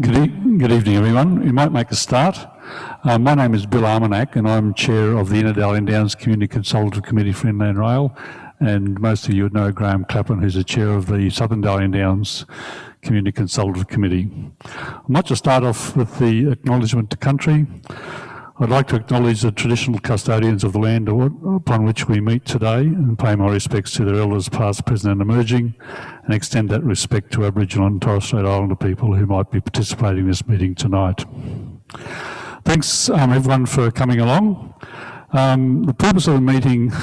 Good evening, everyone. We might make a start. My name is Bill Armagnacq, and I'm chair of the Inner Downs Community Consultative Committee for Inland Rail. And most of you would know Graham Clapham, who's the chair of the Southern Darling Downs Community Consultative Committee. I might just start off with the Acknowledgement of Country. I'd like to acknowledge the traditional custodians of the land upon which we meet today and pay my respects to their elders past, present and emerging, and extend that respect to Aboriginal and Torres Strait Islander people who might be participating in this meeting tonight. Thanks everyone for coming along. The purpose of the meeting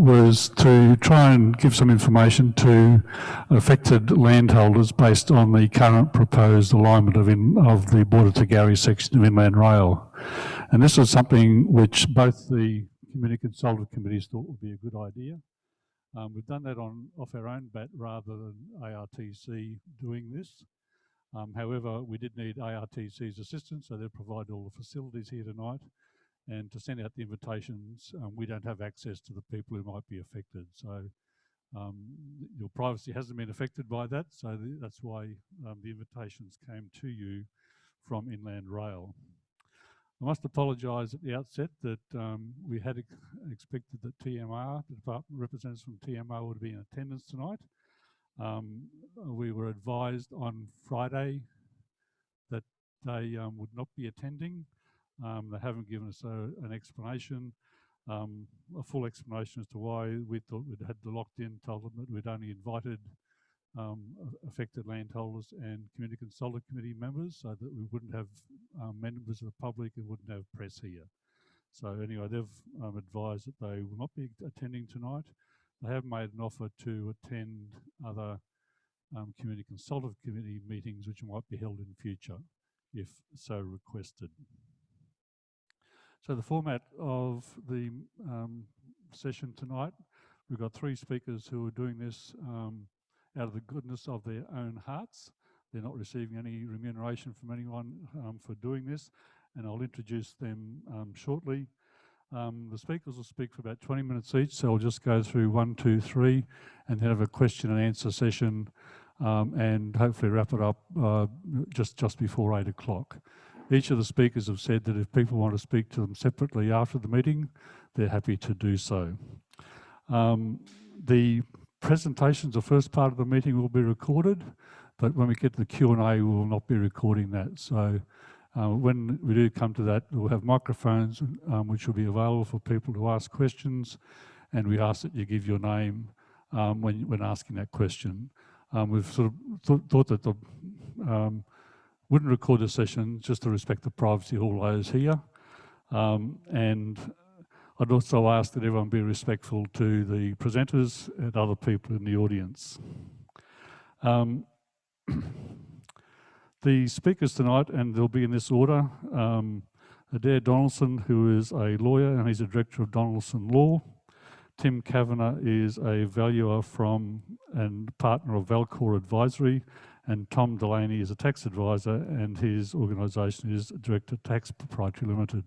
was to try and give some information to affected landholders based on the current proposed alignment of the border to Gowrie section of Inland Rail. And this was something which both the Community Consultative Committees thought would be a good idea. We've done that off our own bat rather than ARTC doing this. However, we did need ARTC's assistance, so they'll provide all the facilities here tonight. And to send out the invitations, we don't have access to the people who might be affected. So your privacy hasn't been affected by that. So that's why the invitations came to you from Inland Rail. I must apologise at the outset that we had expected that TMR, the department representatives from TMR, would be in attendance tonight. We were advised on Friday that they would not be attending. They haven't given us an explanation, a full explanation as to why. We thought we'd had the locked in, told them that we'd only invited affected landholders and Community Consultative Committee members so that we wouldn't have members of the public and wouldn't have press here. So anyway, they've advised that they will not be attending tonight. They have made an offer to attend other Community Consultative Committee meetings which might be held in future if so requested. So the format of the session tonight, we've got three speakers who are doing this out of the goodness of their own hearts. They're not receiving any remuneration from anyone for doing this, and I'll introduce them shortly. The speakers will speak for about 20 minutes each, so I'll just go through 1, 2, 3, and then have a question and answer session, and hopefully wrap it up just before 8 o'clock. Each of the speakers have said that if people want to speak to them separately after the meeting, they're happy to do so. The presentations, the first part of the meeting, will be recorded, but when we get to the Q&A, we will not be recording that. So when we do come to that, we'll have microphones which will be available for people to ask questions, and we ask that you give your name when asking that question. We've sort of thought that the wouldn't record the session just to respect the privacy of all those here. And I'd also ask that everyone be respectful to the presenters and other people in the audience. The speakers tonight, and they'll be in this order, Adair Donaldson, who is a lawyer and he's a director of Donaldson Law. Tim Cavanagh is a valuer from and partner of Valcore Advisory, and Tom Delaney is a tax advisor and his organisation is Director Tax Proprietary Limited.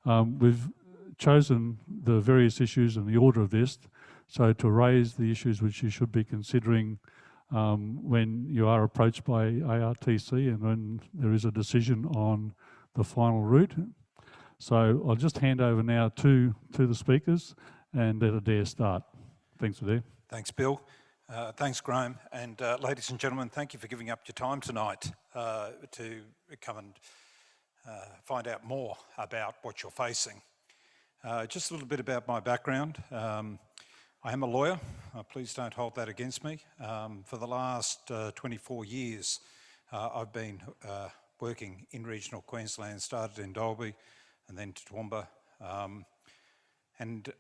We've chosen the various issues in the order of this, so to raise the issues which you should be considering when you are approached by ARTC and when there is a decision on the final route. So I'll just hand over now to the speakers and let Adair start. Thanks, Adair. Thanks, Bill. Thanks, Graham. And ladies and gentlemen, thank you for giving up your time tonight to come and find out more about what you're facing. Just a little bit about my background. I am a lawyer. Please don't hold that against me. For the last 24 years, I've been working in regional Queensland, started in Dalby and then to Toowoomba. And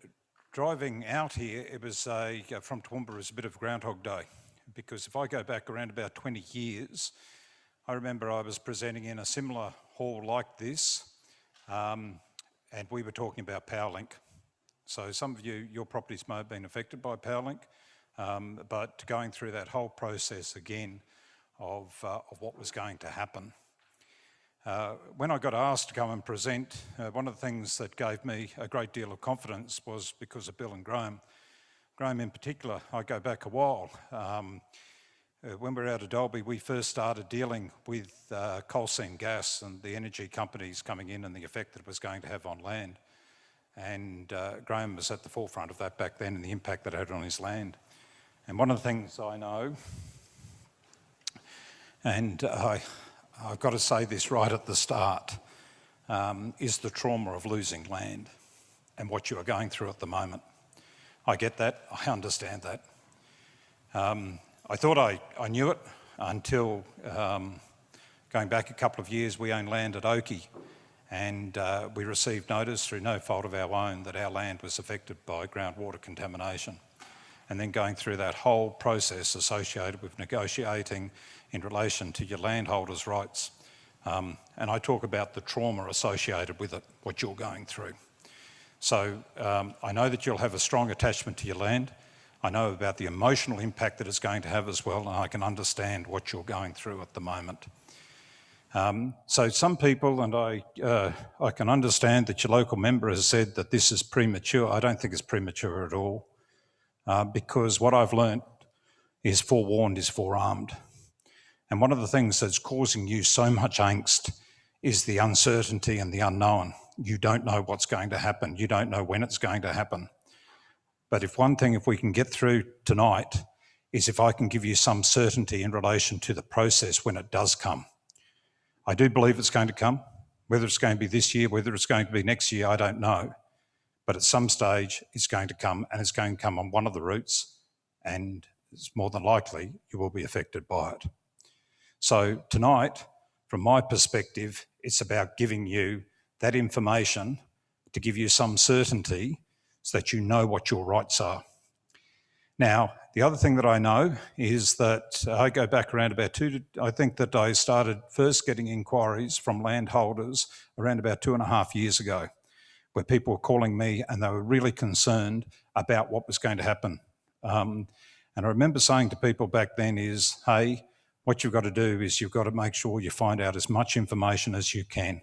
driving out here, it was from Toowoomba was a bit of Groundhog Day, because if I go back around about 20 years, I remember I was presenting in a similar hall like this, and we were talking about Powerlink. So some of you, your properties may have been affected by Powerlink, but going through that whole process again of what was going to happen. When I got asked to come and present, one of the things that gave me a great deal of confidence was because of Bill and Graham. Graham in particular, I go back a while. when we were out of Dalby, we first started dealing with coal seam gas and the energy companies coming in and the effect that it was going to have on land. And Graham was at the forefront of that back then and the impact that it had on his land. And one of the things I know, and I've got to say this right at the start, is the trauma of losing land and what you are going through at the moment. I get that, I understand that. I thought I knew it until going back a couple of years, we owned land at Oakey, and we received notice through no fault of our own that our land was affected by groundwater contamination. And then going through that whole process associated with negotiating in relation to your landholders' rights. And I talk about the trauma associated with it, what you're going through. So I know that you'll have a strong attachment to your land. I know about the emotional impact that it's going to have as well, and I can understand what you're going through at the moment. So some people, and I can understand that your local member has said that this is premature. I don't think it's premature at all, because what I've learnt is forewarned is forearmed. And one of the things that's causing you so much angst is the uncertainty and the unknown. You don't know what's going to happen. You don't know when it's going to happen. But if we can get through tonight, is if I can give you some certainty in relation to the process when it does come. I do believe it's going to come. Whether it's going to be this year, whether it's going to be next year, I don't know. But at some stage, it's going to come, and it's going to come on one of the routes, and it's more than likely you will be affected by it. So tonight, from my perspective, it's about giving you that information to give you some certainty so that you know what your rights are. Now, the other thing that I know is that I go back around about I think that I started first getting inquiries from landholders around about 2.5 years ago, where people were calling me and they were really concerned about what was going to happen. And I remember saying to people back then is, hey, what you've got to do is you've got to make sure you find out as much information as you can.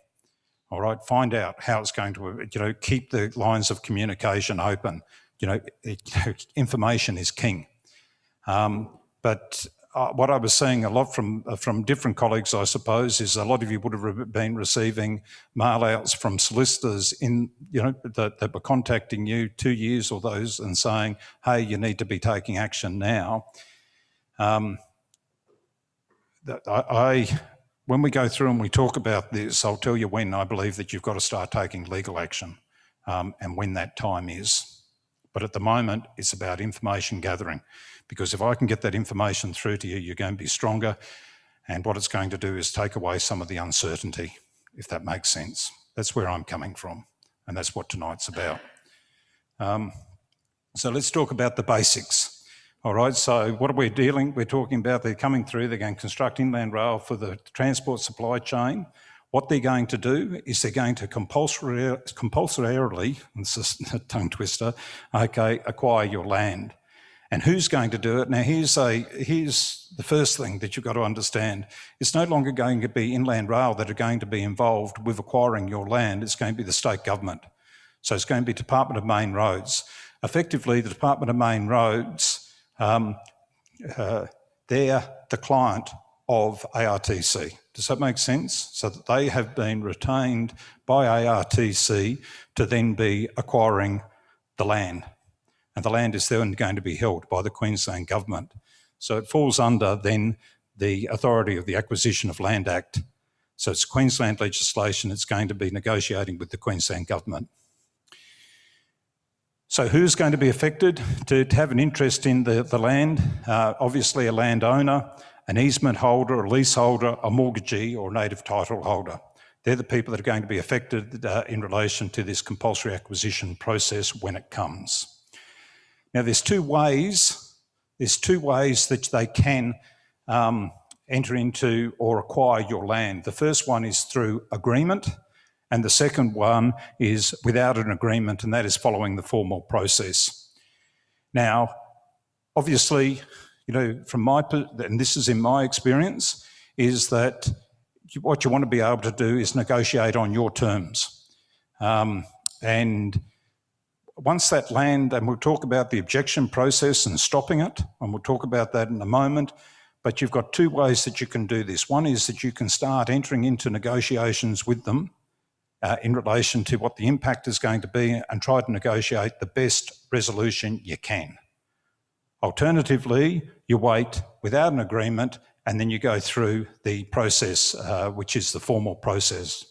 All right, find out how it's going to, keep the lines of communication open. Information is king. But what I was seeing a lot from different colleagues, I suppose, is a lot of you would have been receiving mail-outs from solicitors that were contacting you 2 years or those and saying, hey, you need to be taking action now. When we go through and we talk about this, I'll tell you when I believe that you've got to start taking legal action and when that time is. But at the moment, it's about information gathering, because if I can get that information through to you, you're going to be stronger, and what it's going to do is take away some of the uncertainty, if that makes sense. That's where I'm coming from, and that's what tonight's about. So let's talk about the basics. All right, so what are we dealing? We're talking about they're coming through, they're going to construct inland rail for the transport supply chain. What they're going to do is they're going to compulsorily, and this is a tongue twister, acquire your land. And who's going to do it? Now, here's the first thing that you've got to understand. It's no longer going to be inland rail that are going to be involved with acquiring your land. It's going to be the state government. So it's going to be Department of Main Roads. Effectively, the Department of Main Roads, they're the client of ARTC. Does that make sense? So that they have been retained by ARTC to then be acquiring the land. And the land is then going to be held by the Queensland government. So it falls under then the authority of the Acquisition of Land Act. So it's Queensland legislation. It's going to be negotiating with the Queensland government. So who's going to be affected to have an interest in the land? Obviously a landowner, an easement holder, a leaseholder, a mortgagee or native title holder. They're the people that are going to be affected in relation to this compulsory acquisition process when it comes. Now there's two ways that they can enter into or acquire your land. The first one is through agreement, and the second one is without an agreement, and that is following the formal process. Now, obviously, and this is in my experience, is that what you want to be able to do is negotiate on your terms. And once that land, and we'll talk about the objection process and stopping it, and we'll talk about that in a moment, But you've got two ways that you can do this. One is that you can start entering into negotiations with them in relation to what the impact is going to be and try to negotiate the best resolution you can. Alternatively, you wait without an agreement and then you go through the process, which is the formal process.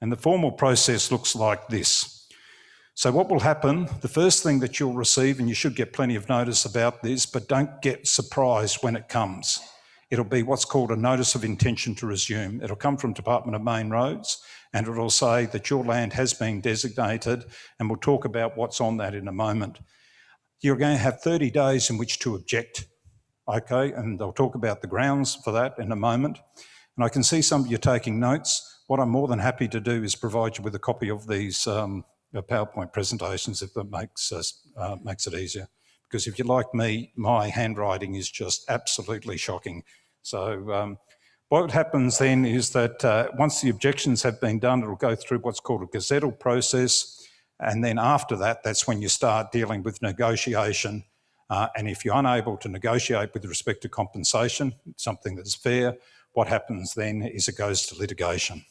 And the formal process looks like this. So what will happen, the first thing that you'll receive, and you should get plenty of notice about this, but don't get surprised when it comes. It'll be what's called a notice of intention to resume. It'll come from Department of Main Roads and it'll say that your land has been designated, and we'll talk about what's on that in a moment. You're going to have 30 days in which to object, okay? And I'll talk about the grounds for that in a moment. And I can see some of you taking notes. What I'm more than happy to do is provide you with a copy of these PowerPoint presentations if that makes it easier. Because if you're like me, my handwriting is just absolutely shocking. So what happens then is that once the objections have been done, it'll go through what's called a gazettal process. And then after that, that's when you start dealing with negotiation. And if you're unable to negotiate with respect to compensation, something that's fair, what happens then is it goes to litigation.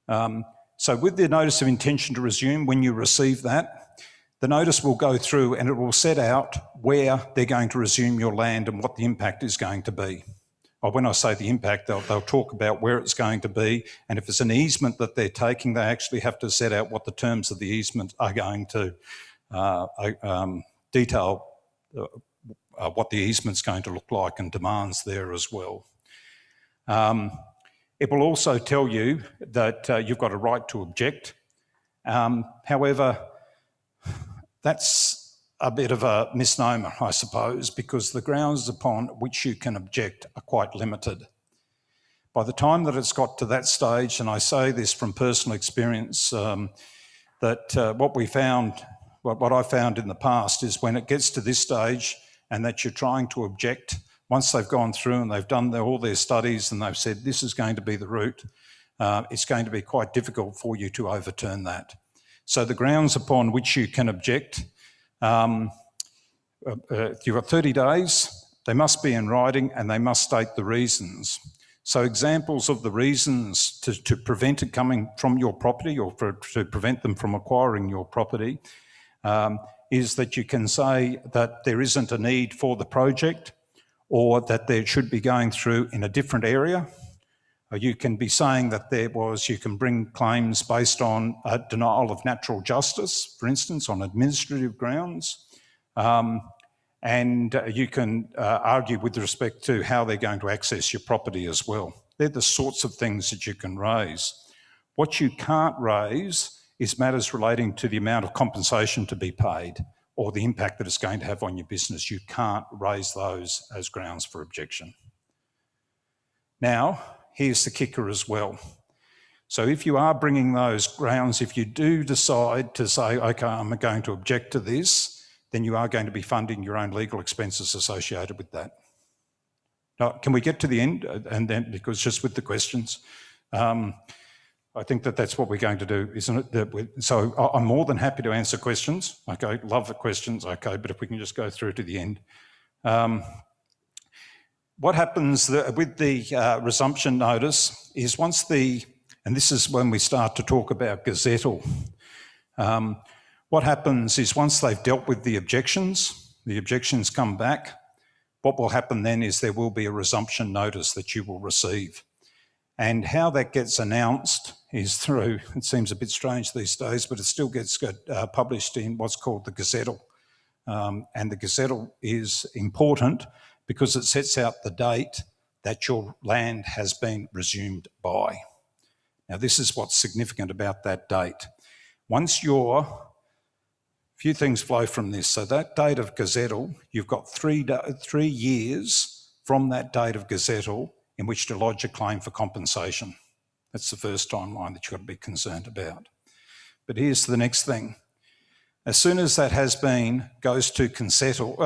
So with the notice of intention to resume, when you receive that, the notice will go through and it will set out where they're going to resume your land and what the impact is going to be. Or when I say the impact, they'll talk about where it's going to be, and if it's an easement that they're taking, they actually have to set out what the terms of the easement are going to detail what the easement's going to look like and demands there as well. It will also tell you that you've got a right to object. However, that's a bit of a misnomer, I suppose, because the grounds upon which you can object are quite limited. By the time that it's got to that stage, and I say this from personal experience, that what I found in the past is when it gets to this stage and that you're trying to object, once they've gone through and they've done all their studies and they've said this is going to be the route, it's going to be quite difficult for you to overturn that. So the grounds upon which you can object, you've got 30 days, they must be in writing and they must state the reasons. So examples of the reasons to prevent it coming from your property or to prevent them from acquiring your property is that you can say that there isn't a need for the project or that they should be going through in a different area. You can be saying that you can bring claims based on a denial of natural justice, for instance, on administrative grounds. And you can argue with respect to how they're going to access your property as well. They're the sorts of things that you can raise. What you can't raise is matters relating to the amount of compensation to be paid or the impact that it's going to have on your business. You can't raise those as grounds for objection. Now, here's the kicker as well. So if you are bringing those grounds, if you do decide to say, okay, I'm going to object to this, then you are going to be funding your own legal expenses associated with that. Now, can we get to the end? And then, because just with the questions, I think that's what we're going to do, isn't it? So I'm more than happy to answer questions. Okay, love the questions. Okay, but if we can just go through to the end. What happens with the resumption notice is once and this is when we start to talk about gazettal. What happens is once they've dealt with the objections come back, what will happen then is there will be a resumption notice that you will receive. And how that gets announced is through, it seems a bit strange these days, but it still gets published in what's called the gazettal. And the gazettal is important because it sets out the date that your land has been resumed by. Now, this is what's significant about that date. Few things flow from this. So that date of gazettal, you've got 3 years from that date of gazettal in which to lodge a claim for compensation. That's the first timeline that you've got to be concerned about. But here's the next thing. As soon as that goes to gazettal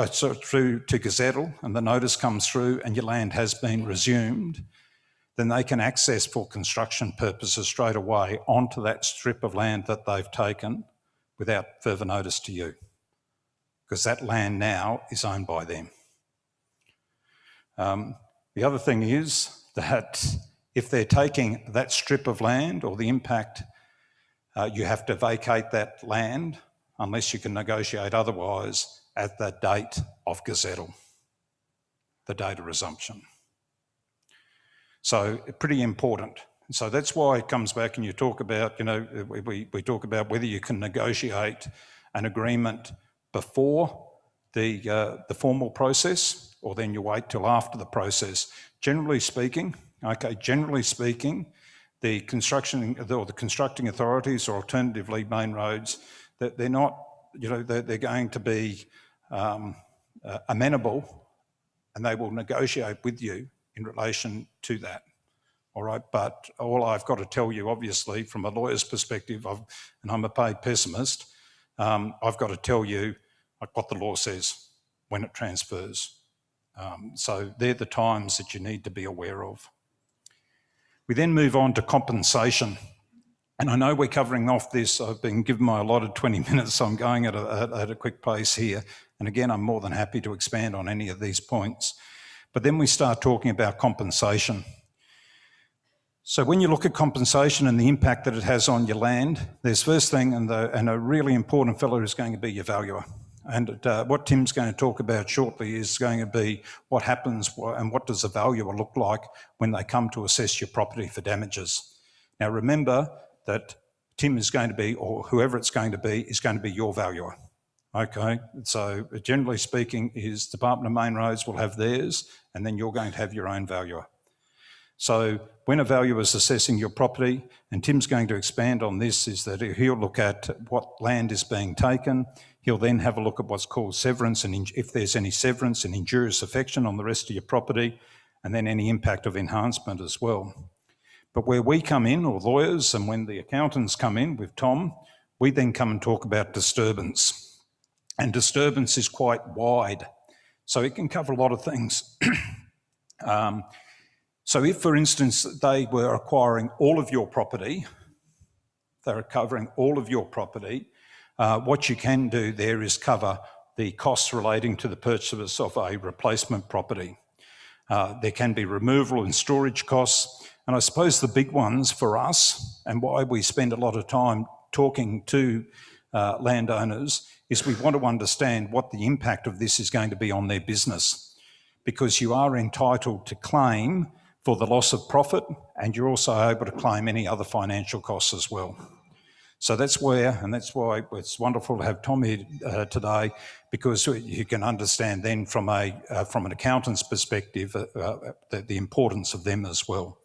and the notice comes through and your land has been resumed, then they can access for construction purposes straight away onto that strip of land that they've taken without further notice to you, because that land now is owned by them. The other thing is that if they're taking that strip of land or the impact, you have to vacate that land unless you can negotiate otherwise at the date of gazettal, the date of resumption. So pretty important. So that's why it comes back and you talk about, we talk about whether you can negotiate an agreement before the formal process, or then you wait till after the process. Generally speaking, the constructing authorities or alternatively main roads, that they're not, they're going to be amenable, and they will negotiate with you in relation to that. All right, but all I've got to tell you, obviously, from a lawyer's perspective, and I'm a paid pessimist, I've got to tell you what the law says when it transfers. So they're the times that you need to be aware of. We then move on to compensation. And I know we're covering off this. I've been given my allotted 20 minutes, so I'm going at a quick pace here. And again, I'm more than happy to expand on any of these points. But then we start talking about compensation. So when you look at compensation and the impact that it has on your land, there's first thing, and a really important fellow is going to be your valuer. And what Tim's going to talk about shortly is going to be what happens and what does a valuer look like when they come to assess your property for damages. Now remember that Tim is going to be, or whoever it's going to be, is going to be your valuer. Okay, so generally speaking is Department of Main Roads will have theirs, and then you're going to have your own valuer. So when a valuer is assessing your property, and Tim's going to expand on this, is that he'll look at what land is being taken. He'll then have a look at what's called severance, and if there's any severance and injurious affection on the rest of your property, and then any impact of enhancement as well. But where we come in, or lawyers, and when the accountants come in with Tom, we then come and talk about disturbance. And disturbance is quite wide, so it can cover a lot of things. So if, for instance, they were acquiring all of your property, they're covering all of your property, what you can do there is cover the costs relating to the purchase of a replacement property. There can be removal and storage costs, and I suppose the big ones for us, and why we spend a lot of time talking to landowners, is we want to understand what the impact of this is going to be on their business, because you are entitled to claim for the loss of profit, and you're also able to claim any other financial costs as well. So that's where, and that's why it's wonderful to have Tom here today, because you can understand then from an accountant's perspective the importance of them as well.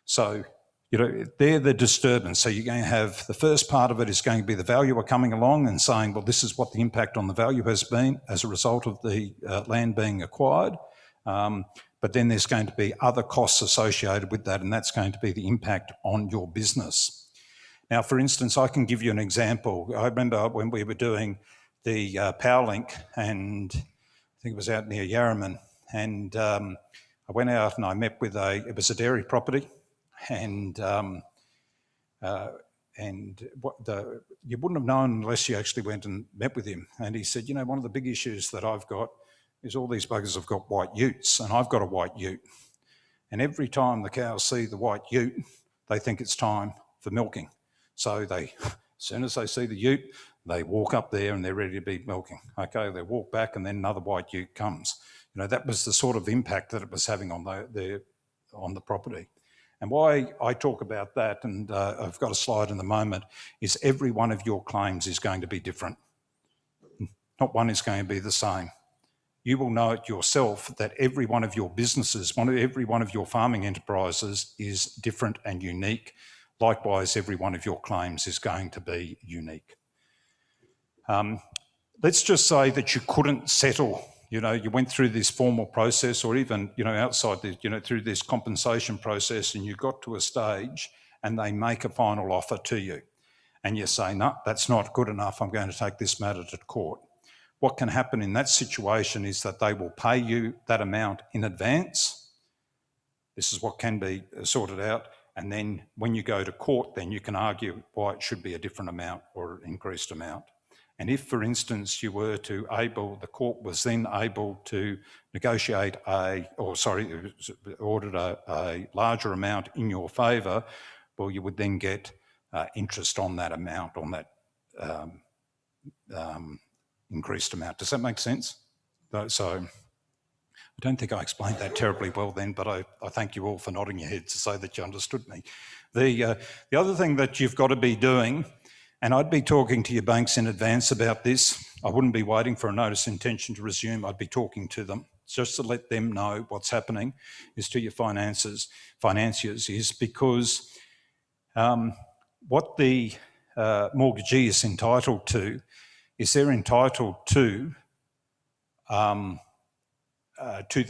So, they're the disturbance. So you're going to have, the first part of it is going to be the valuer coming along and saying, well, this is what the impact on the value has been as a result of the land being acquired. But then there's going to be other costs associated with that, and that's going to be the impact on your business. Now, for instance, I can give you an example. I remember when we were doing the Powerlink, and I think it was out near Yarraman, and I went out and I met with it was a dairy property, and you wouldn't have known unless you actually went and met with him. And he said, one of the big issues that I've got is all these buggers have got white utes, and I've got a white ute. And every time the cows see the white ute, they think it's time for milking. So as soon as they see the ute, they walk up there and they're ready to be milking. Okay, they walk back and then another white ute comes. That was the sort of impact that it was having on the property. And why I talk about that, and I've got a slide in a moment, is every one of your claims is going to be different. Not one is going to be the same. You will know it yourself that every one of your businesses, every one of your farming enterprises is different and unique. Likewise, every one of your claims is going to be unique. Let's just say that you couldn't settle, you went through this formal process, or even, outside this, through this compensation process, and you got to a stage and they make a final offer to you. And you say, no, that's not good enough, I'm going to take this matter to court. What can happen in that situation is that they will pay you that amount in advance. This is what can be sorted out. And then when you go to court, then you can argue why it should be a different amount or an increased amount. And if, for instance, you were to the court was then able to negotiate ordered a larger amount in your favour, well, you would then get interest on that amount, on that increased amount. Does that make sense? So I don't think I explained that terribly well then, but I thank you all for nodding your heads to say that you understood me. The other thing that you've got to be doing, and I'd be talking to your banks in advance about this. I wouldn't be waiting for a notice of intention to resume. I'd be talking to them just to let them know what's happening is to your financiers is because what the mortgagee is entitled to is they're entitled to the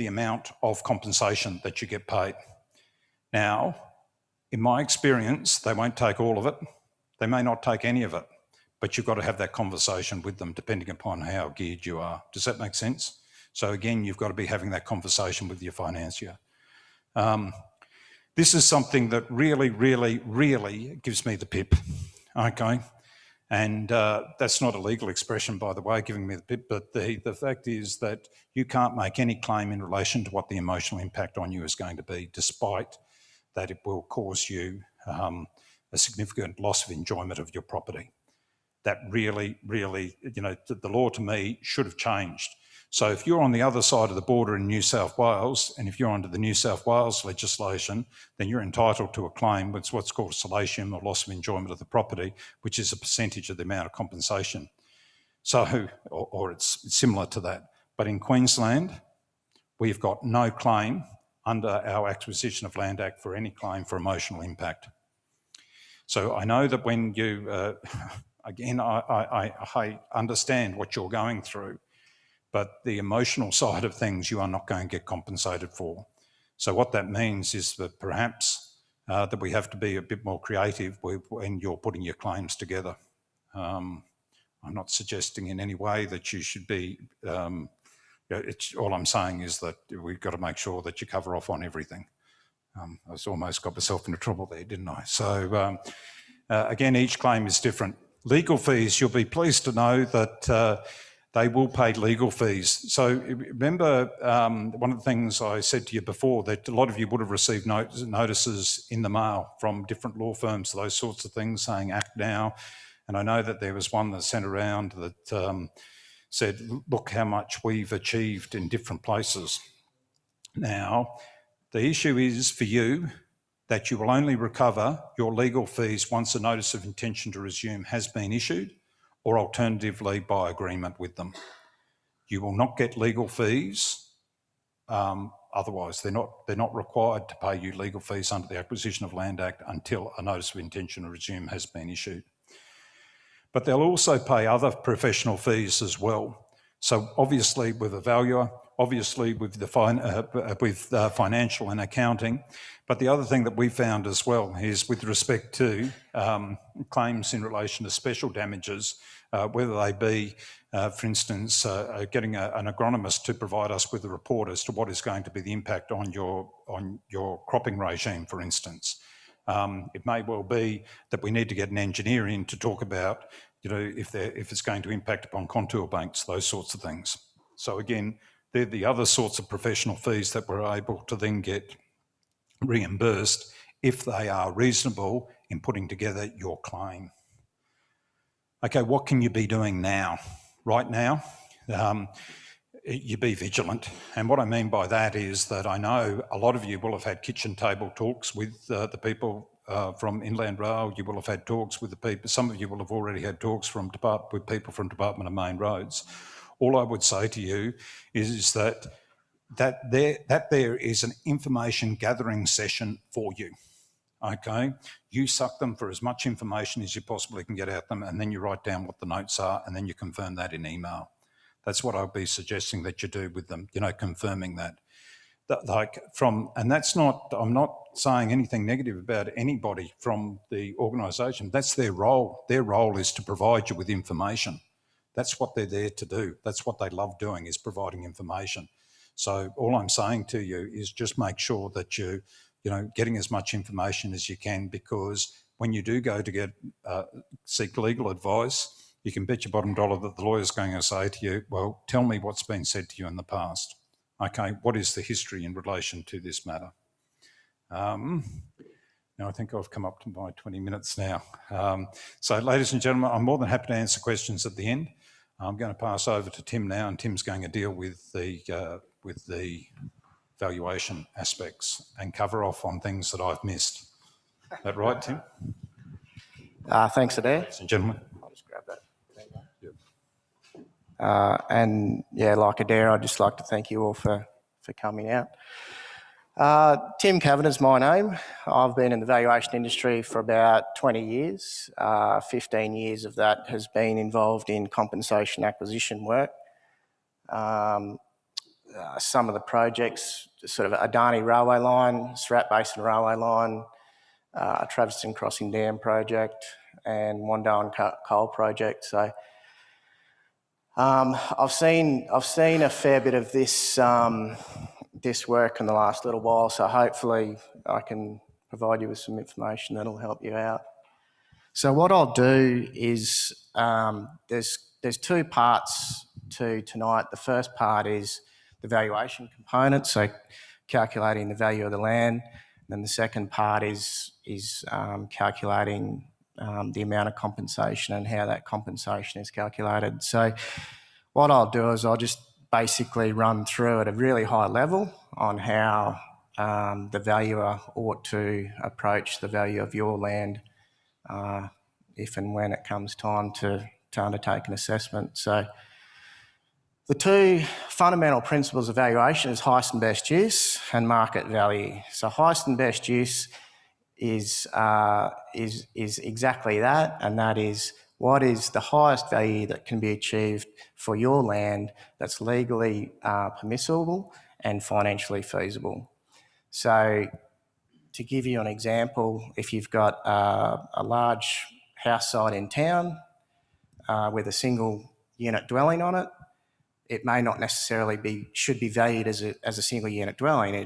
amount of compensation that you get paid. Now, in my experience, they won't take all of it. They may not take any of it, but you've got to have that conversation with them depending upon how geared you are. Does that make sense? So again, you've got to be having that conversation with your financier. This is something that really, really, really gives me the pip, okay? And that's not a legal expression, by the way, giving me the pip, but the fact is that you can't make any claim in relation to what the emotional impact on you is going to be, despite that it will cause you a significant loss of enjoyment of your property. That really, really, the law to me should have changed. So if you're on the other side of the border in New South Wales, and if you're under the New South Wales legislation, then you're entitled to a claim. It's what's called salatium, or loss of enjoyment of the property, which is a percentage of the amount of compensation. So, or it's similar to that. But in Queensland, we've got no claim under our Acquisition of Land Act for any claim for emotional impact. So I know that when you, again, I understand what you're going through, but the emotional side of things you are not going to get compensated for. So what that means is that perhaps that we have to be a bit more creative when you're putting your claims together. I'm not suggesting in any way that you should be, all I'm saying is that we've got to make sure that you cover off on everything. I almost got myself into trouble there, didn't I? So again, each claim is different. Legal fees, you'll be pleased to know that they will pay legal fees. So remember, one of the things I said to you before, that a lot of you would have received notices in the mail from different law firms, those sorts of things, saying act now. And I know that there was one that sent around that said, look how much we've achieved in different places. Now, the issue is for you that you will only recover your legal fees once a notice of intention to resume has been issued, or alternatively by agreement with them. You will not get legal fees. Otherwise, they're not required to pay you legal fees under the Acquisition of Land Act until a notice of intention to resume has been issued. But they'll also pay other professional fees as well. So obviously with a valuer, obviously with the financial and accounting. But the other thing that we found as well is with respect to claims in relation to special damages, whether they be, for instance, getting an agronomist to provide us with a report as to what is going to be the impact on your cropping regime, for instance. It may well be that we need to get an engineer in to talk about, if it's going to impact upon contour banks, those sorts of things. So again, they're the other sorts of professional fees that we're able to then get reimbursed if they are reasonable in putting together your claim. Okay, what can you be doing now? Right now, you be vigilant. And what I mean by that is that I know a lot of you will have had kitchen table talks with the people from Inland Rail. You will have had talks with the people. Some of you will have already had talks with people from Department of Main Roads. All I would say to you is that there is an information gathering session for you. Okay, you suck them for as much information as you possibly can get out them, and then you write down what the notes are, and then you confirm that in email. That's what I'll be suggesting that you do with them, confirming that. And that's not, I'm not saying anything negative about anybody from the organisation. That's their role. Their role is to provide you with information. That's what they're there to do. That's what they love doing, is providing information. So all I'm saying to you is just make sure that you're getting as much information as you can, because when you do go to seek legal advice, you can bet your bottom dollar that the lawyer's going to say to you, well, tell me what's been said to you in the past. Okay, what is the history in relation to this matter? Now, I think I've come up to my 20 minutes now. So, ladies and gentlemen, I'm more than happy to answer questions at the end. I'm going to pass over to Tim now, and Tim's going to deal with the valuation aspects and cover off on things that I've missed. Is that right, Tim? Thanks, Adair. Ladies and gentlemen. I'll just grab that. And yeah, like Adair, I'd just like to thank you all for coming out. Tim Cavanagh is my name. I've been in the valuation industry for about 20 years. 15 years of that has been involved in compensation acquisition work. Some of the projects, sort of Adani Railway Line, Surat Basin Railway Line, Traveston Crossing Dam project, and Wandoan Coal project. So I've seen a fair bit of this work in the last little while, so hopefully I can provide you with some information that'll help you out. So what I'll do is there's two parts to tonight. The first part is the valuation component, so calculating the value of the land. And then the second part is calculating the amount of compensation and how that compensation is calculated. So what I'll do is I'll just basically run through at a really high level on how the valuer ought to approach the value of your land if and when it comes time to undertake an assessment. So the two fundamental principles of valuation is highest and best use and market value. So highest and best use is exactly that, and that is what is the highest value that can be achieved for your land that's legally permissible and financially feasible. So to give you an example, if you've got a large house site in town with a single unit dwelling on it, it may not necessarily should be valued as a single unit dwelling. It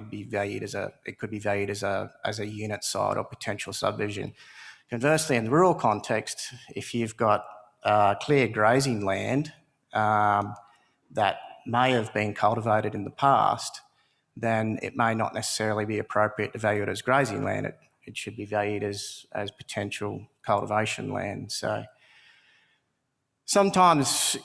could be valued as a unit site or potential subdivision. Conversely, in the rural context, if you've got clear grazing land that may have been cultivated in the past, then it may not necessarily be appropriate to value it as grazing land. It should be valued as potential cultivation land. So sometimes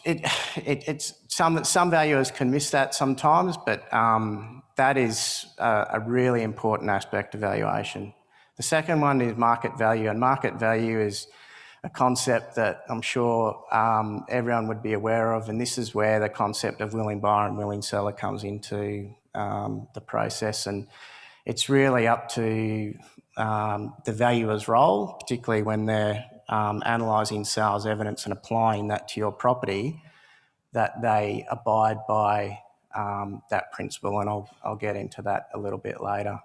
some valuers can miss that sometimes, but that is a really important aspect of valuation. The second one is market value, and market value is a concept that I'm sure everyone would be aware of, and this is where the concept of willing buyer and willing seller comes into the process, and it's really up to the valuer's role, particularly when they're analysing sales evidence and applying that to your property, that they abide by that principle, and I'll get into that a little bit later.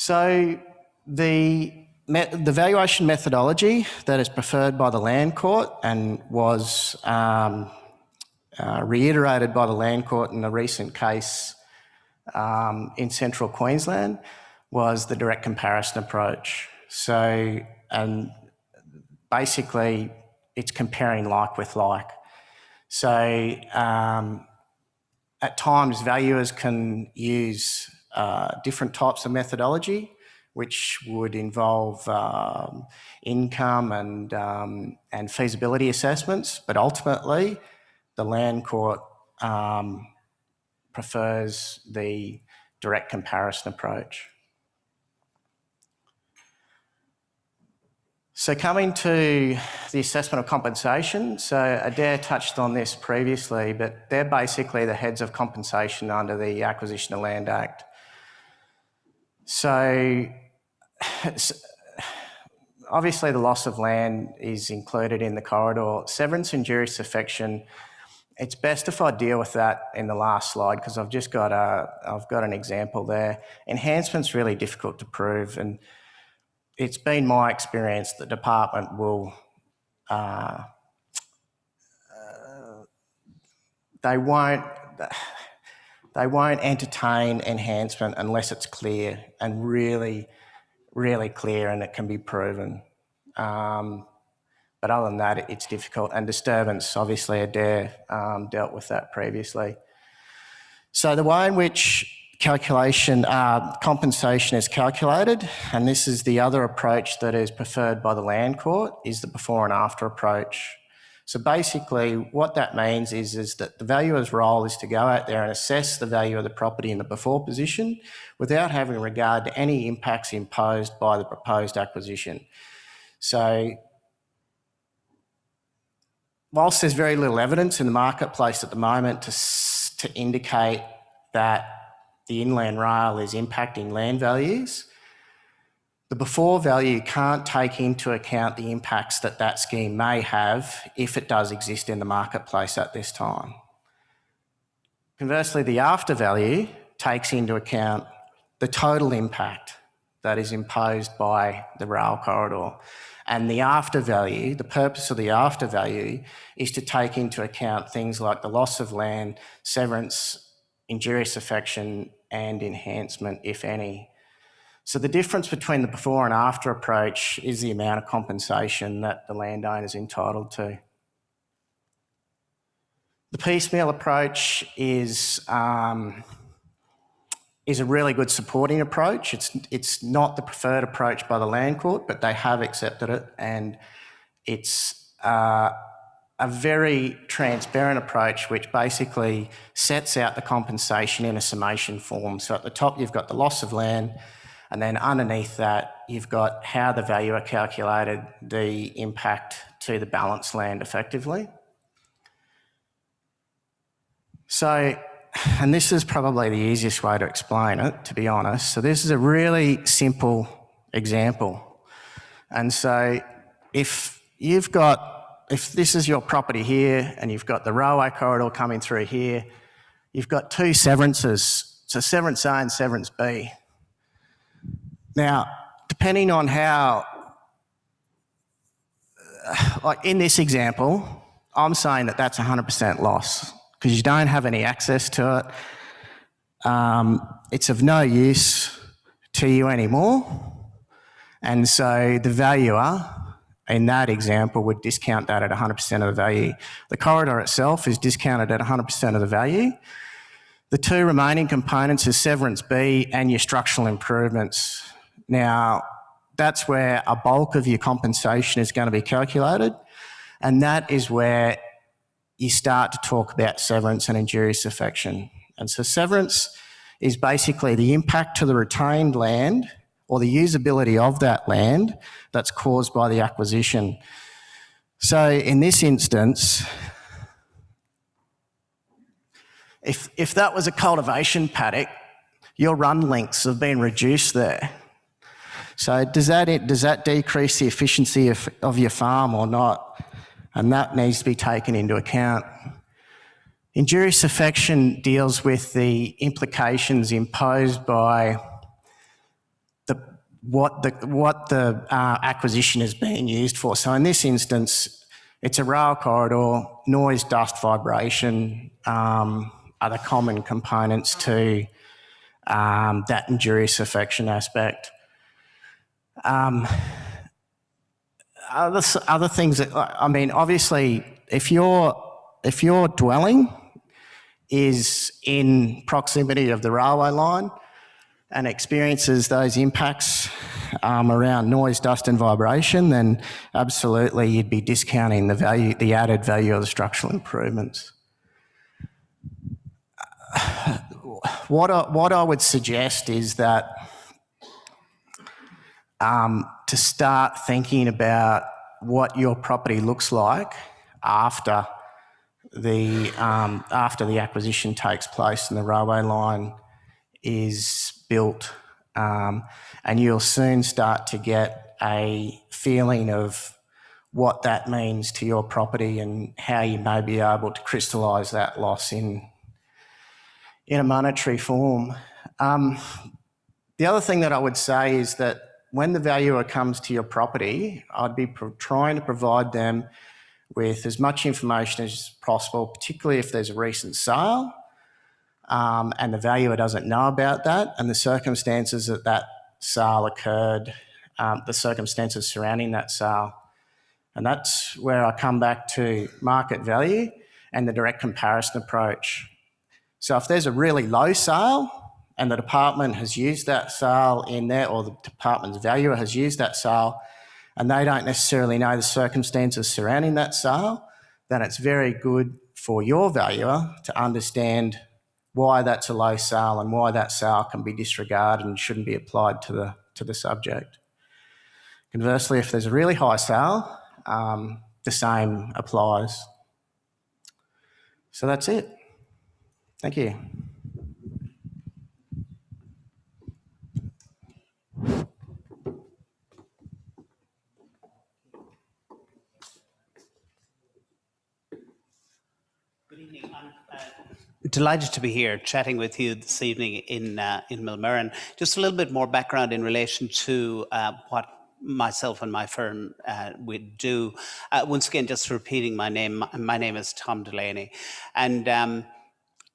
So the valuation methodology that is preferred by the Land Court and was reiterated by the Land Court in a recent case in central Queensland was the direct comparison approach. So, and basically it's comparing like with like. So at times valuers can use different types of methodology, which would involve income and feasibility assessments, but ultimately the Land Court prefers the direct comparison approach. So coming to the assessment of compensation, so Adair touched on this previously, but they're basically the heads of compensation under the Acquisition of Land Act. So obviously the loss of land is included in the corridor. Severance and injurious affection, it's best if I deal with that in the last slide because I've got an example there. Enhancement's really difficult to prove, and it's been my experience the department will they won't entertain enhancement unless it's clear and really, really clear and it can be proven. But other than that, it's difficult. And disturbance, obviously, Adair dealt with that previously. So the way in which compensation is calculated, and this is the other approach that is preferred by the Land Court, is the before and after approach. So basically what that means is that the valuer's role is to go out there and assess the value of the property in the before position without having regard to any impacts imposed by the proposed acquisition. So whilst there's very little evidence in the marketplace at the moment to indicate that the inland rail is impacting land values, the before value can't take into account the impacts that that scheme may have if it does exist in the marketplace at this time. Conversely, the after value takes into account the total impact that is imposed by the rail corridor. And the after value, the purpose of the after value is to take into account things like the loss of land, severance, injurious affection, and enhancement, if any. So the difference between the before and after approach is the amount of compensation that the landowner is entitled to. The piecemeal approach is a really good supporting approach. It's not the preferred approach by the Land Court, but they have accepted it, and it's a very transparent approach which basically sets out the compensation in a summation form. So at the top you've got the loss of land, and then underneath that you've got how the valuer calculated the impact to the balanced land effectively. So, and this is probably the easiest way to explain it, to be honest. So this is a really simple example. And so if this is your property here and you've got the railway corridor coming through here, you've got two severances, so severance A and severance B. Now, depending on how, like in this example, I'm saying that that's 100% loss because you don't have any access to it. It's of no use to you anymore. And so the valuer in that example would discount that at 100% of the value. The corridor itself is discounted at 100% of the value. The two remaining components is severance B and your structural improvements. Now, that's where a bulk of your compensation is going to be calculated, and that is where you start to talk about severance and injurious affection. And so severance is basically the impact to the retained land or the usability of that land that's caused by the acquisition. So in this instance, if that was a cultivation paddock, your run lengths have been reduced there. So does that decrease the efficiency of your farm or not? And that needs to be taken into account. Injurious affection deals with the implications imposed by what the acquisition is being used for. So in this instance, it's a rail corridor, noise, dust, vibration are the common components to that injurious affection aspect. Other things that, I mean, obviously, if your dwelling is in proximity of the railway line and experiences those impacts around noise, dust and vibration, then absolutely you'd be discounting the added value of the structural improvements. What I would suggest is that to start thinking about what your property looks like after the acquisition takes place and the railway line is built, and you'll soon start to get a feeling of what that means to your property and how you may be able to crystallise that loss in a monetary form. The other thing that I would say is that when the valuer comes to your property, I'd be trying to provide them with as much information as possible, particularly if there's a recent sale and the valuer doesn't know about that and the circumstances that sale occurred, the circumstances surrounding that sale. And that's where I come back to market value and the direct comparison approach. So if there's a really low sale and the department has used that sale in there, or the department's valuer has used that sale, and they don't necessarily know the circumstances surrounding that sale, then it's very good for your valuer to understand why that's a low sale and why that sale can be disregarded and shouldn't be applied to the subject. Conversely, if there's a really high sale, the same applies. So that's it. Thank you. Good evening. I'm delighted to be here chatting with you this evening in Millmerran. Just a little bit more background in relation to what myself and my firm would do. Once again, just repeating my name is Tom Delaney, and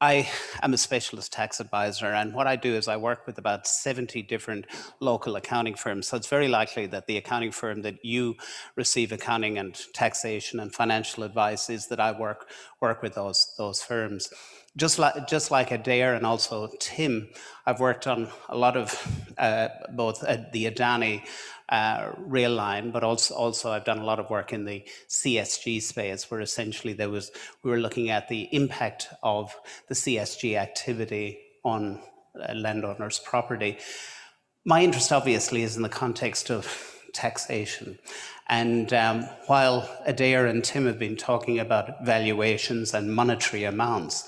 I am a specialist tax advisor, and what I do is I work with about 70 different local accounting firms. So it's very likely that the accounting firm that you receive accounting and taxation and financial advice is that I work with those firms. Just like Adair and also Tim, I've worked on a lot of both the Delaney rail line, but also I've done a lot of work in the CSG space, where essentially we were looking at the impact of the CSG activity on landowners' property. My interest obviously is in the context of taxation. And while Adair and Tim have been talking about valuations and monetary amounts,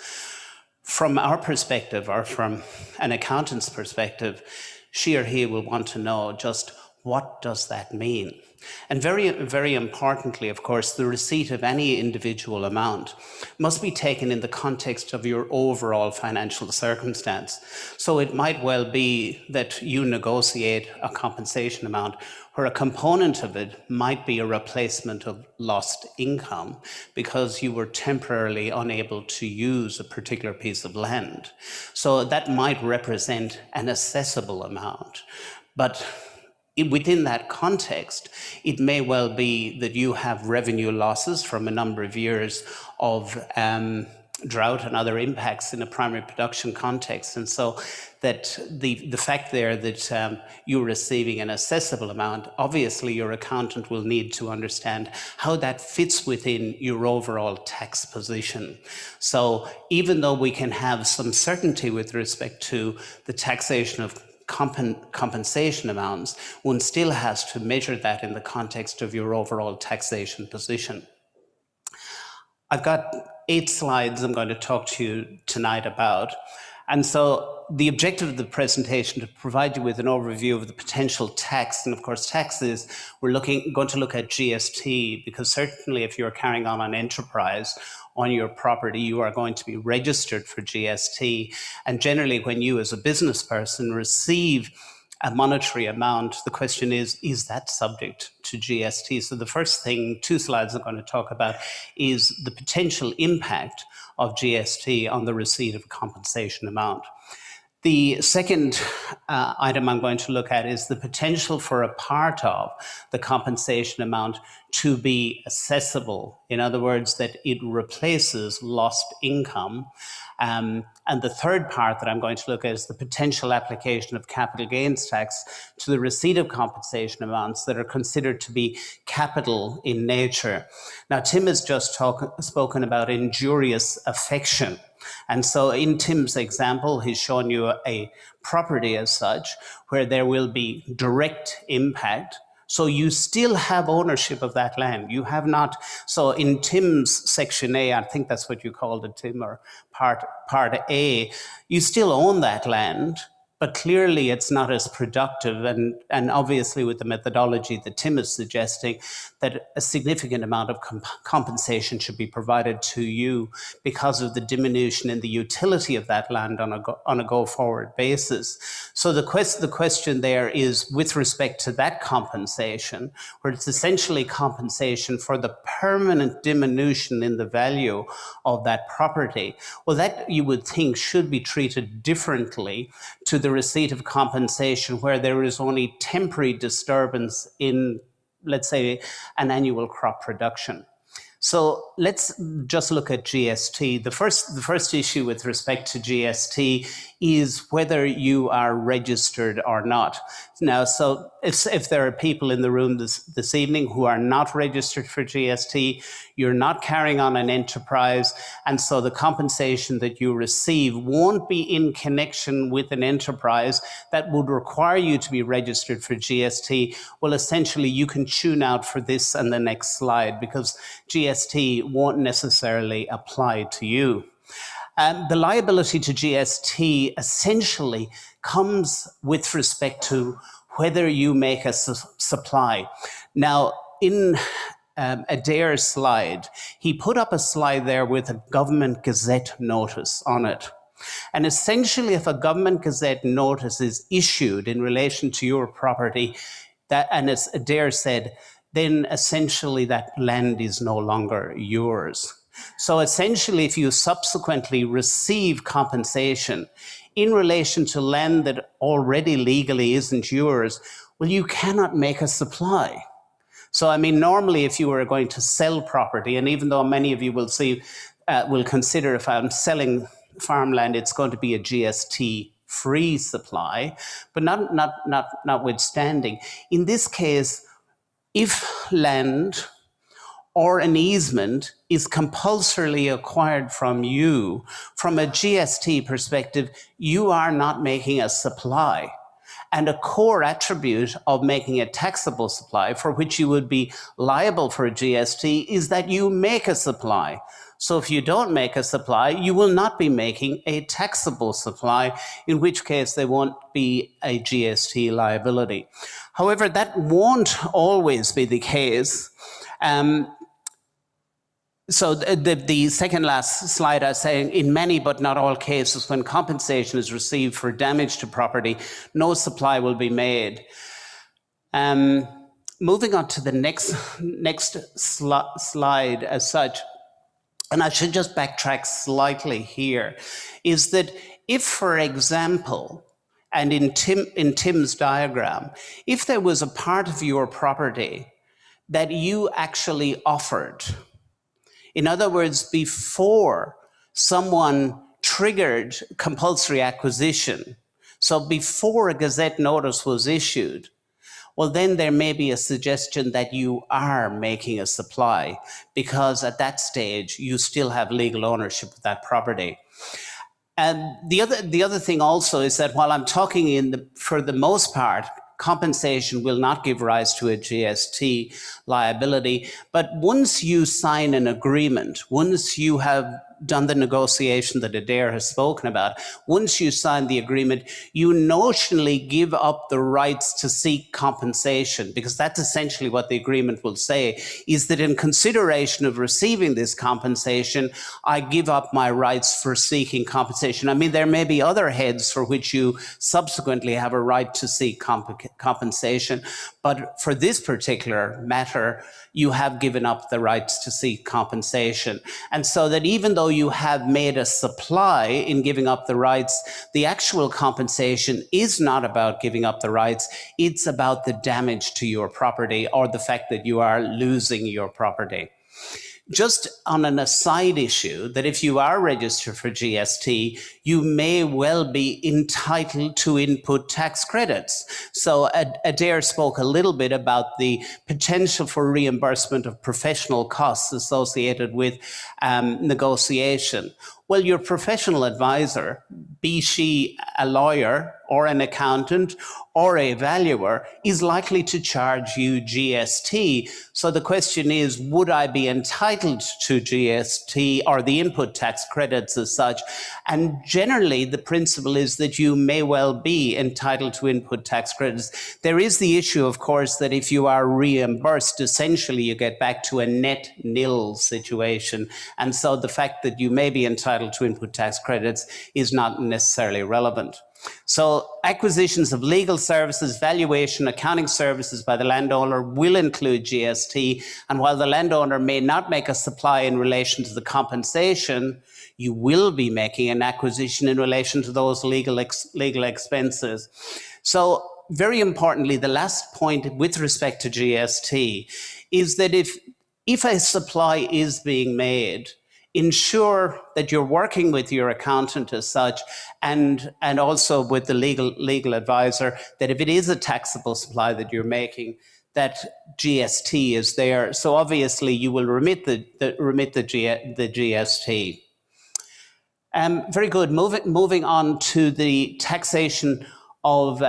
from our perspective, or from an accountant's perspective, she or he will want to know just what does that mean? And very, very importantly, of course, the receipt of any individual amount must be taken in the context of your overall financial circumstance. So it might well be that you negotiate a compensation amount where a component of it might be a replacement of lost income because you were temporarily unable to use a particular piece of land. So that might represent an assessable amount. But within that context, it may well be that you have revenue losses from a number of years of drought and other impacts in a primary production context. And so that the fact there that you're receiving an assessable amount, obviously your accountant will need to understand how that fits within your overall tax position. So even though we can have some certainty with respect to the taxation of compensation amounts, one still has to measure that in the context of your overall taxation position. I've got 8 slides I'm going to talk to you tonight about. And so the objective of the presentation is to provide you with an overview of the potential tax. And of course, taxes, we're going to look at GST, because certainly if you're carrying on an enterprise on your property, you are going to be registered for GST. And generally, when you as a business person receive a monetary amount, the question is that subject to GST? So the first thing, 2 slides I'm going to talk about, is the potential impact of GST on the receipt of a compensation amount. The second item I'm going to look at is the potential for a part of the compensation amount to be assessable. In other words, that it replaces lost income. And the third part that I'm going to look at is the potential application of capital gains tax to the receipt of compensation amounts that are considered to be capital in nature. Now, Tim has just spoken about injurious affection. And so in Tim's example, he's shown you a property as such, where there will be direct impact. So you still have ownership of that land. You have not. So in Tim's section A, I think that's what you called it, Tim, or part A, you still own that land, but clearly it's not as productive. And obviously with the methodology that Tim is suggesting, that a significant amount of compensation should be provided to you because of the diminution in the utility of that land on a go-forward basis. So the question there is with respect to that compensation, where it's essentially compensation for the permanent diminution in the value of that property. Well, that you would think should be treated differently to the receipt of compensation where there is only temporary disturbance in let's say, an annual crop production. So let's just look at GST. The first issue with respect to GST is whether you are registered or not. Now, so if there are people in the room this evening who are not registered for GST, you're not carrying on an enterprise, and so the compensation that you receive won't be in connection with an enterprise that would require you to be registered for GST. Well, essentially, you can tune out for this and the next slide, because GST won't necessarily apply to you. The liability to GST essentially comes with respect to whether you make a supply. Now, in Adair's slide, he put up a slide there with a government gazette notice on it. And essentially, if a government gazette notice is issued in relation to your property, and as Adair said, then essentially that land is no longer yours. So essentially, if you subsequently receive compensation in relation to land that already legally isn't yours, well, you cannot make a supply. So, I mean, normally if you were going to sell property, and even though many of you will consider if I'm selling farmland, it's going to be a GST-free supply, but notwithstanding. In this case, if land or an easement is compulsorily acquired from you, from a GST perspective, you are not making a supply. And a core attribute of making a taxable supply, for which you would be liable for a GST, is that you make a supply. So if you don't make a supply, you will not be making a taxable supply, in which case there won't be a GST liability. However, that won't always be the case. So the second last slide, I was saying, in many but not all cases, when compensation is received for damage to property, no supply will be made. Moving on to the next slide as such, and I should just backtrack slightly here, is that if, for example, and in Tim's diagram, if there was a part of your property that you actually offered, in other words, before someone triggered compulsory acquisition, so before a gazette notice was issued, well, then there may be a suggestion that you are making a supply, because at that stage you still have legal ownership of that property. And the other thing also is that while I'm talking for the most part, compensation will not give rise to a GST liability, but once you sign an agreement, once you have done the negotiation that Adair has spoken about, once you sign the agreement, you notionally give up the rights to seek compensation, because that's essentially what the agreement will say, is that in consideration of receiving this compensation, I give up my rights for seeking compensation. I mean, there may be other heads for which you subsequently have a right to seek compensation, but for this particular matter, you have given up the rights to seek compensation. And so that even though you have made a supply in giving up the rights, the actual compensation is not about giving up the rights, it's about the damage to your property or the fact that you are losing your property. Just on an aside issue, that if you are registered for GST, you may well be entitled to input tax credits. So Adair spoke a little bit about the potential for reimbursement of professional costs associated with negotiation. Well, your professional advisor, be she a lawyer or an accountant or a valuer, is likely to charge you GST. So the question is, would I be entitled to GST or the input tax credits as such? And generally, the principle is that you may well be entitled to input tax credits. There is the issue, of course, that if you are reimbursed, essentially you get back to a net nil situation. And so the fact that you may be entitled to input tax credits is not necessarily relevant. So acquisitions of legal services, valuation, accounting services by the landowner will include GST. And while the landowner may not make a supply in relation to the compensation, you will be making an acquisition in relation to those legal expenses. So very importantly, the last point with respect to GST is that if a supply is being made, ensure that you're working with your accountant as such, and also with the legal advisor, that if it is a taxable supply that you're making, that GST is there. So obviously you will remit the GST. Very good. Moving on to the taxation of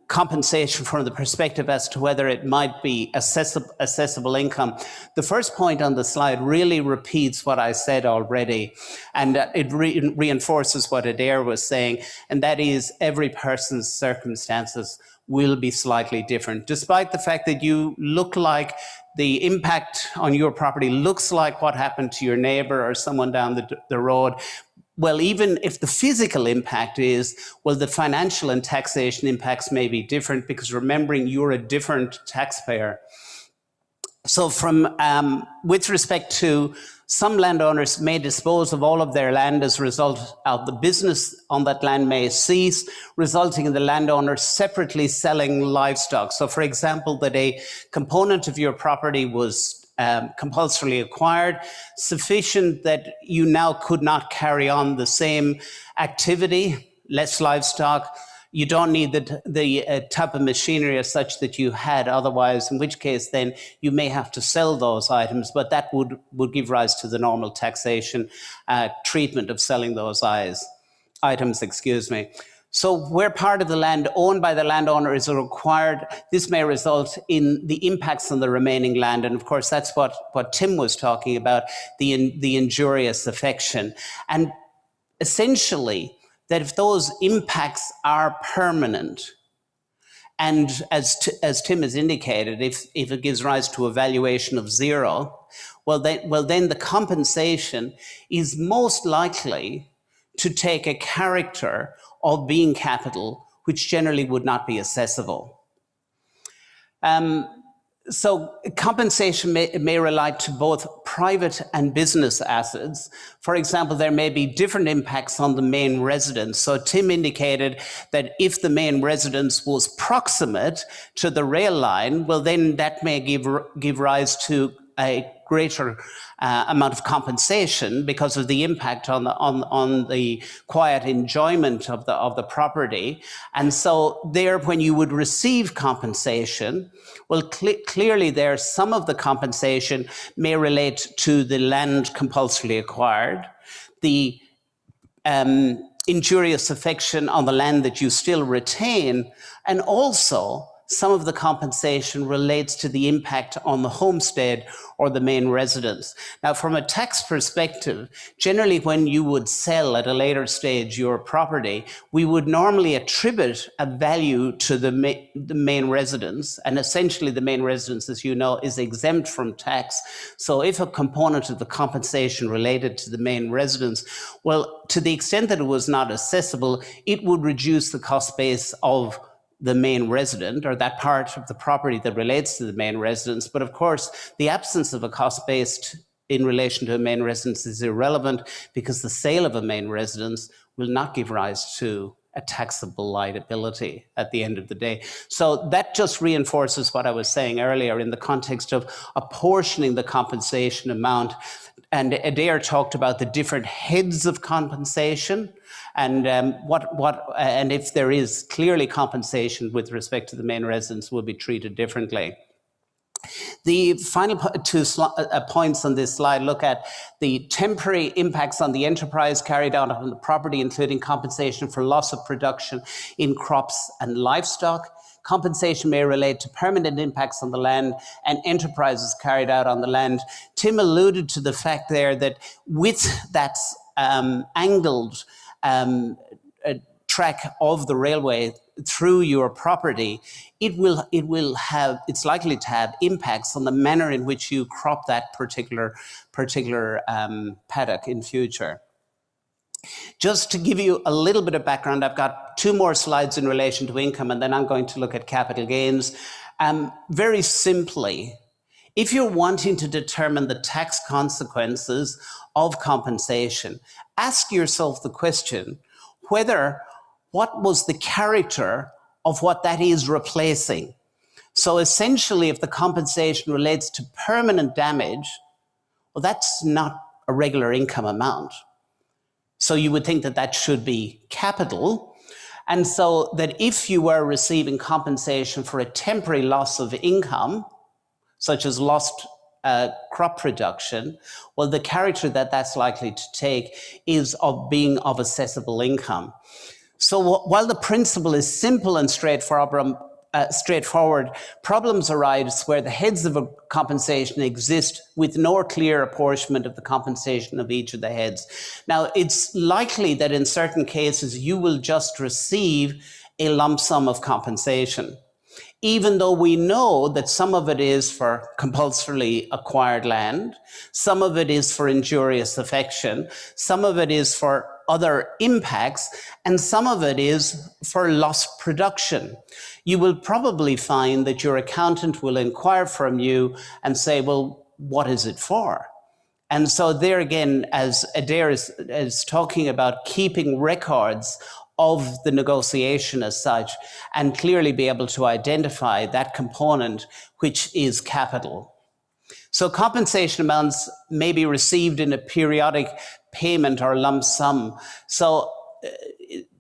compensation from the perspective as to whether it might be assessable income. The first point on the slide really repeats what I said already, and it reinforces what Adair was saying, and that is every person's circumstances will be slightly different. Despite the fact that you look like the impact on your property looks like what happened to your neighbour or someone down the road, well, even if the physical impact is, well, the financial and taxation impacts may be different, because remembering you're a different taxpayer. So with respect to some landowners may dispose of all of their land as a result of the business on that land may cease, resulting in the landowner separately selling livestock. So for example, that a component of your property was compulsorily acquired, sufficient that you now could not carry on the same activity, less livestock. You don't need the type of machinery as such that you had otherwise, in which case then you may have to sell those items, but that would give rise to the normal taxation treatment of selling those items. So where part of the land owned by the landowner is required, this may result in the impacts on the remaining land. And of course, that's what Tim was talking about, the injurious affection. And essentially, that if those impacts are permanent, and as Tim has indicated, if it gives rise to a valuation of zero, well then the compensation is most likely to take a character of being capital, which generally would not be assessable. So compensation may relate to both private and business assets. For example, there may be different impacts on the main residence. So Tim indicated that if the main residence was proximate to the rail line, well, then that may give rise to a greater amount of compensation because of the impact on the quiet enjoyment of the property. And so there, when you would receive compensation, well, clearly there, some of the compensation may relate to the land compulsorily acquired, the injurious affection on the land that you still retain, and also some of the compensation relates to the impact on the homestead or the main residence. Now, from a tax perspective, generally when you would sell at a later stage your property, we would normally attribute a value to the main residence, and essentially the main residence, as you know, is exempt from tax. So if a component of the compensation related to the main residence, well, to the extent that it was not assessable, it would reduce the cost base of the main resident, or that part of the property that relates to the main residence. But of course, the absence of a cost base in relation to a main residence is irrelevant, because the sale of a main residence will not give rise to a taxable liability at the end of the day. So that just reinforces what I was saying earlier in the context of apportioning the compensation amount. And Adair talked about the different heads of compensation, and and if there is clearly compensation with respect to the main residence will be treated differently. The final two points on this slide look at the temporary impacts on the enterprise carried out on the property, including compensation for loss of production in crops and livestock. Compensation may relate to permanent impacts on the land and enterprises carried out on the land. Tim alluded to the fact there that with that angled track of the railway through your property, it's likely to have impacts on the manner in which you crop that particular paddock in future. Just to give you a little bit of background, I've got two more slides in relation to income, and then I'm going to look at capital gains. Very simply, if you're wanting to determine the tax consequences of compensation, ask yourself the question whether what was the character of what that is replacing. So essentially, if the compensation relates to permanent damage, well, that's not a regular income amount. So you would think that that should be capital. And so that if you were receiving compensation for a temporary loss of income, such as lost crop production, well, the character that that's likely to take is of being of assessable income. So while the principle is simple and straightforward, problems arise where the heads of a compensation exist with no clear apportionment of the compensation of each of the heads. Now, it's likely that in certain cases you will just receive a lump sum of compensation, even though we know that some of it is for compulsorily acquired land, some of it is for injurious affection, some of it is for other impacts, and some of it is for lost production. You will probably find that your accountant will inquire from you and say, well, what is it for? And so there again, as Adair is talking about keeping records of the negotiation as such, and clearly be able to identify that component which is capital. So compensation amounts may be received in a periodic payment or lump sum. So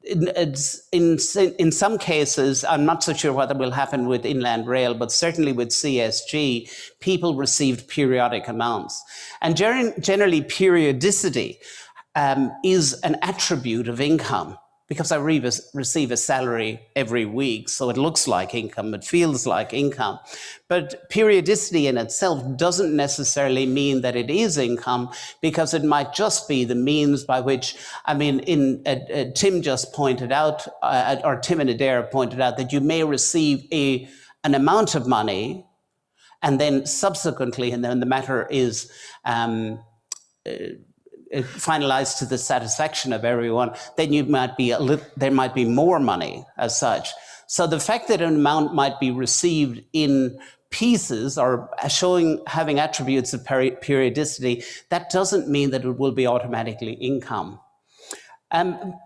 in some cases, I'm not so sure what will happen with Inland Rail, but certainly with CSG, people received periodic amounts. And generally periodicity is an attribute of income, because I receive a salary every week, so it looks like income, it feels like income. But periodicity in itself doesn't necessarily mean that it is income, because it might just be the means by which, I mean, Tim just pointed out, or Tim and Adair pointed out, that you may receive an amount of money, and then subsequently, and then the matter is finalized to the satisfaction of everyone, then you might be there might be more money as such. So the fact that an amount might be received in pieces or having attributes of periodicity, that doesn't mean that it will be automatically income.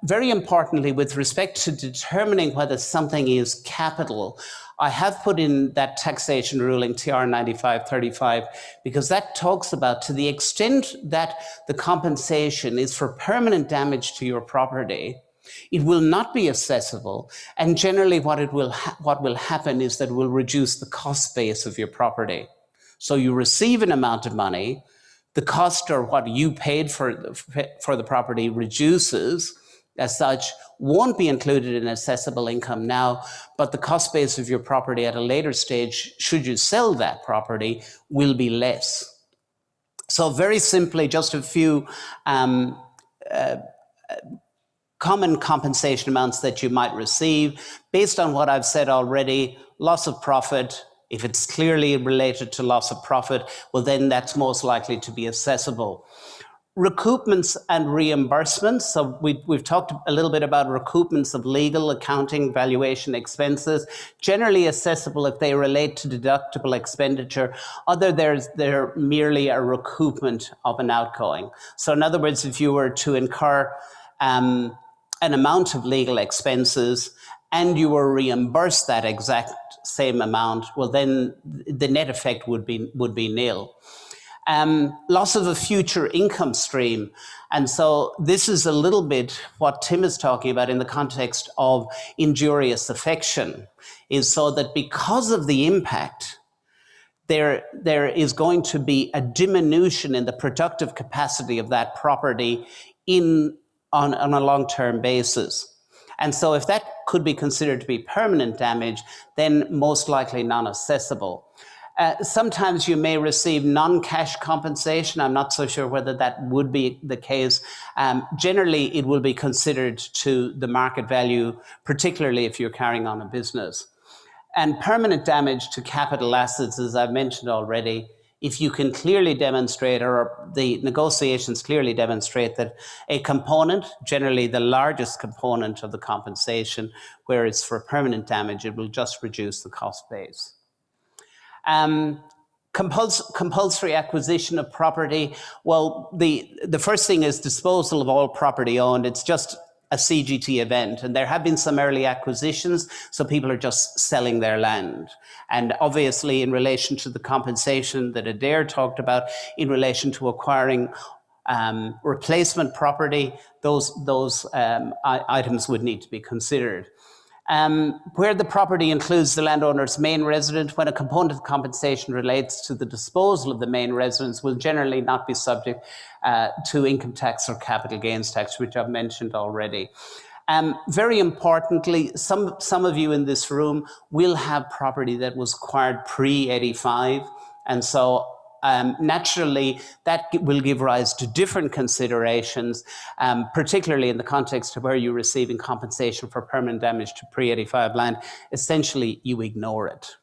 Very importantly, with respect to determining whether something is capital, I have put in that taxation ruling, TR 9535, because that talks about, to the extent that the compensation is for permanent damage to your property, it will not be assessable. And generally what will happen is that it will reduce the cost base of your property. So you receive an amount of money, the cost or what you paid for the property reduces, as such, won't be included in assessable income now, but the cost base of your property at a later stage, should you sell that property, will be less. So very simply, just a few common compensation amounts that you might receive. Based on what I've said already, loss of profit, if it's clearly related to loss of profit, well then that's most likely to be assessable. Recoupments and reimbursements. So we've talked a little bit about recoupments of legal, accounting, valuation expenses, generally assessable if they relate to deductible expenditure, they're merely a recoupment of an outgoing. So in other words, if you were to incur an amount of legal expenses and you were reimbursed that exact same amount, well then the net effect would be nil. Loss of a future income stream. And so this is a little bit what Tim is talking about in the context of injurious affection, is so that because of the impact, there is going to be a diminution in the productive capacity of that property on a long-term basis. And so if that could be considered to be permanent damage, then most likely non-assessable. Sometimes you may receive non-cash compensation. I'm not so sure whether that would be the case. Generally, it will be considered to the market value, particularly if you're carrying on a business. And permanent damage to capital assets, as I've mentioned already, if you can clearly demonstrate, or the negotiations clearly demonstrate, that a component, generally the largest component of the compensation, where it's for permanent damage, it will just reduce the cost base. Compulsory acquisition of property. Well, the first thing is disposal of all property owned. It's just a CGT event, and there have been some early acquisitions, so people are just selling their land. And obviously, in relation to the compensation that Adair talked about, in relation to acquiring replacement property, those items would need to be considered. Where the property includes the landowner's main residence, when a component of compensation relates to the disposal of the main residence, will generally not be subject to income tax or capital gains tax, which I've mentioned already. Very importantly, some of you in this room will have property that was acquired pre-85, and so naturally, that will give rise to different considerations, particularly in the context of where you're receiving compensation for permanent damage to pre-85 land. Essentially, you ignore it.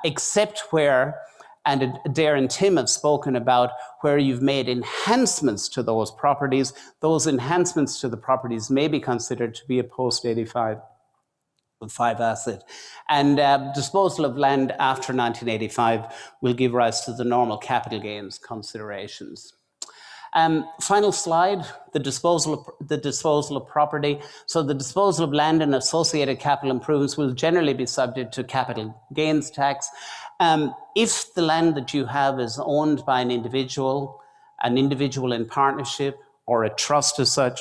Except where, and Adair and Tim have spoken about, where you've made enhancements to those properties. Those enhancements to the properties may be considered to be a post-85 asset. And disposal of land after 1985 will give rise to the normal capital gains considerations. Final slide, the disposal of property. So the disposal of land and associated capital improvements will generally be subject to capital gains tax. If the land that you have is owned by an individual in partnership, or a trust as such,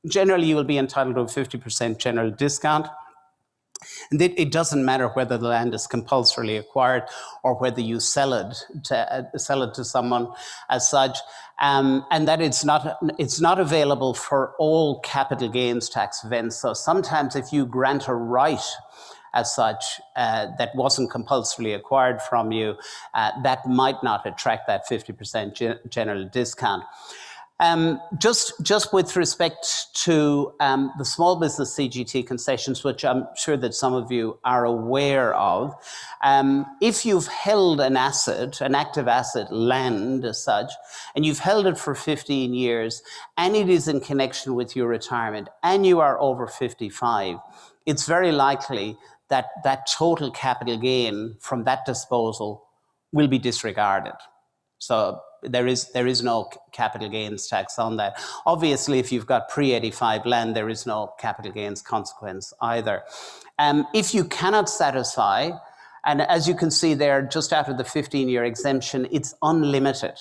generally you will be entitled to a 50% general discount. And it doesn't matter whether the land is compulsorily acquired or whether you sell it to someone as such, and that it's not available for all capital gains tax events. So sometimes if you grant a right as such that wasn't compulsorily acquired from you, that might not attract that 50% general discount. Just with respect to the small business CGT concessions, which I'm sure that some of you are aware of, if you've held an asset, an active asset, land as such, and you've held it for 15 years, and it is in connection with your retirement, and you are over 55, it's very likely that that total capital gain from that disposal will be disregarded. So there is no capital gains tax on that. Obviously, if you've got pre-85 land, there is no capital gains consequence either. If you cannot satisfy, and as you can see there, just after the 15-year exemption, it's unlimited.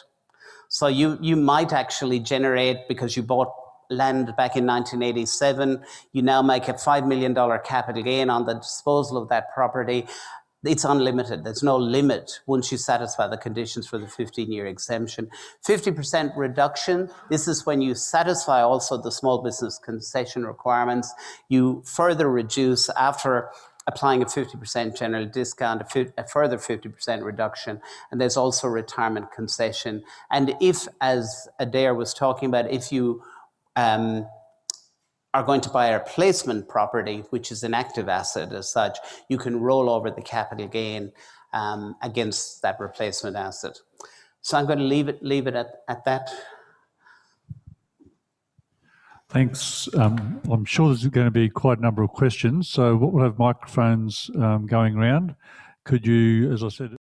So you might actually generate, because you bought land back in 1987, you now make a $5 million capital gain on the disposal of that property. It's unlimited. There's no limit once you satisfy the conditions for the 15-year exemption. 50% reduction, this is when you satisfy also the small business concession requirements. You further reduce, after applying a 50% general discount, a further 50% reduction. And there's also retirement concession. And if, as Adair was talking about, if you are going to buy a replacement property, which is an active asset as such, you can roll over the capital gain against that replacement asset. So I'm going to leave it at that. Thanks. I'm sure there's going to be quite a number of questions. So we'll have microphones going around. Could you, as I said,